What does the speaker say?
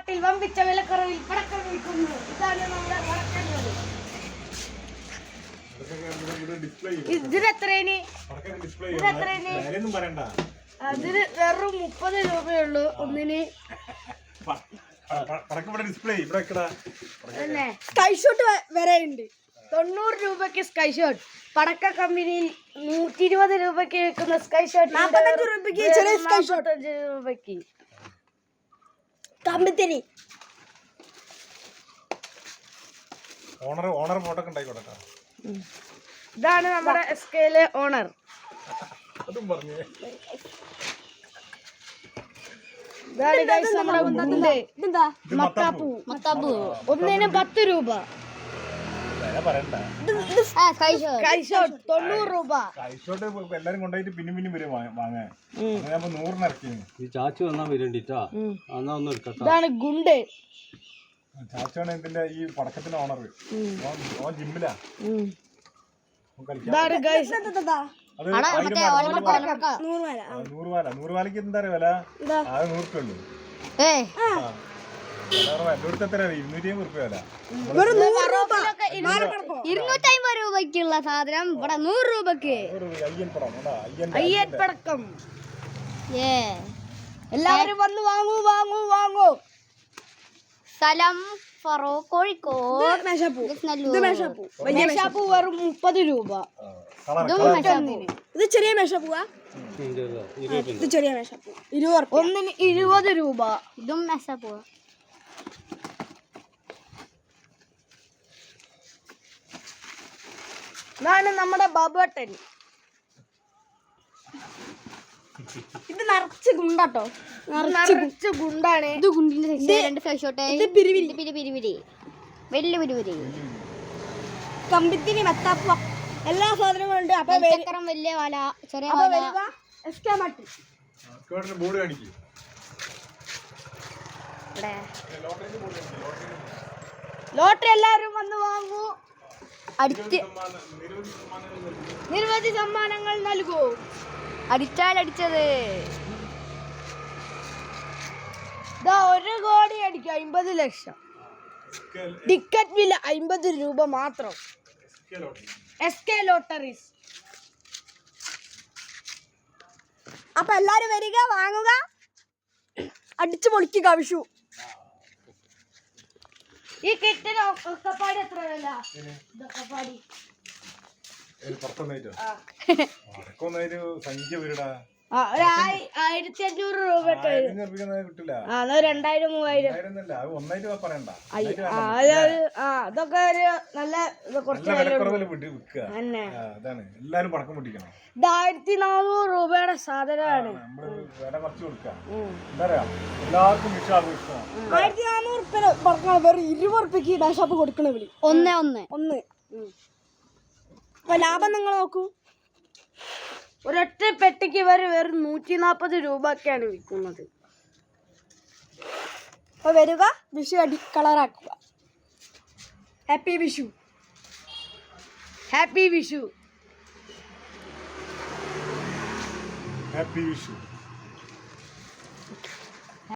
നാട്ടിൽ വമ്പിച്ച വിലക്കുറവിൽ പടക്കം വിൽക്കുന്നു. ഇതാണ് നമ്മുടെ പടക്കങ്ങൾ. ഇതിനെത്രേന്? അതിന് വെറും 30 രൂപയുള്ളൂ ഒന്നിന്. സ്കൈ ഷോട്ട് വരെ ഉണ്ട്. 90 രൂപയ്ക്ക് സ്കൈ ഷോട്ട്. പടക്ക കമ്പനിയിൽ 120 രൂപയ്ക്ക് വിൽക്കുന്ന സ്കൈ ഷോട്ട് 45 രൂപയ്ക്ക് ചെറിയ സ്കൈ ഷോട്ട് 5 രൂപയ്ക്ക്. കമ്പിത്തിരി ഓണർ ഫോട്ടോ ഉണ്ടായിക്കോട്ടെ. ഇതാണ് നമ്മുടെ എസ്കേയിലെ ഓണർ. മത്താപ്പൂ ഒന്നിന് 10 രൂപ. സ്കൈ ഷോട്ട് 90 രൂപ. എല്ലാരും കൊണ്ടുപോയിട്ട് പിന്നെ വരും വാങ്ങാൻ. 100 ഇറക്കി. ഇതാണ് ഗുണ്ട്. ചാച്ചാണ് ഇതിന്റെ ഈ പടക്കത്തിന്റെ ഓണർ. ജിമ്മിലാ. 100 വാലയ്ക്ക് എന്താ വില? 100 രൂപ ഉള്ളൂ. എല്ലായിടത്തും എത്ര? 250 രൂപ വില. 250 രൂപയ്ക്കുള്ള സാധനം ഇവിടെ 100 രൂപക്ക്. അയ്യപ്പടക്കം. എല്ലാവരും വന്ന് വാങ്ങൂ. സ്ഥലം കോഴിക്കോട്. മേശാപ്പൂ വെറും 30 രൂപ. ഇത് ചെറിയ മേശാപ്പൂവാ. ഇത് ചെറിയ മേശാപ്പൂ 20 ഒന്നിന് 20 രൂപ. ഇതും മേശാപ്പൂവാ. ഇതാണ് നമ്മുടെ ബാബുട്ടൻ. ഇത് നിറച്ച് ഗുണ്ടാട്ടോ. നിറച്ച് ഗുണ്ടാണ്. ഇത് ഗുണ്ടിന്റെ രണ്ട് ഫ്ലൈ ഷോട്ട്. ഇത് പിരിവിരി വലിയ പിരിവിരി. കമ്പിത്തിരി മത്താപ്പ എല്ലാ സാധനങ്ങളും ഉണ്ട്. അപ്പൊ ചക്രം വലിയ വാല ചെറിയ ബോർഡ് കാണിക്കും. ലോട്ടറി എല്ലാവരും വന്ന് വാങ്ങൂ. നിരവധി സമ്മാനങ്ങൾ നൽകൂ. അടിച്ചത് 1 കോടി അടിക്കും. 50 ലക്ഷം. ടിക്കറ്റ് വില 50 രൂപ മാത്രം. SK lotteries. അപ്പൊ എല്ലാരും വരിക, വാങ്ങുക, അടിച്ചു പൊളിക്കുക. വിഷു ഈ കിറ്റിന് ഒക്കപ്പാടി എത്ര വില? സംഖ്യ വരടാ. 1500 രൂപ കിട്ടില്ല. 2000 3000. അതൊക്കെ ഒരു നല്ല എല്ലാരും പടക്കം പൊട്ടിക്കണം. 1400 രൂപയുടെ സാധനമാണ്. എല്ലാവർക്കും വിഷാഘോഷം. 1400 പറഞ്ഞാൽ വെറും 20 രൂപയ്ക്ക് മേശാപ്പ് കൊടുക്കണ വിളി. ഒന്ന് ലാഭം നിങ്ങൾ നോക്കൂ. ഒരൊറ്റ പെട്ടിക്ക് വെറും 140 രൂപക്കാണ് വിൽക്കുന്നത്. അപ്പൊ വരിക, വിഷു കളറാക്കുക. ഹാപ്പി വിഷു. ഹാപ്പി വിഷു.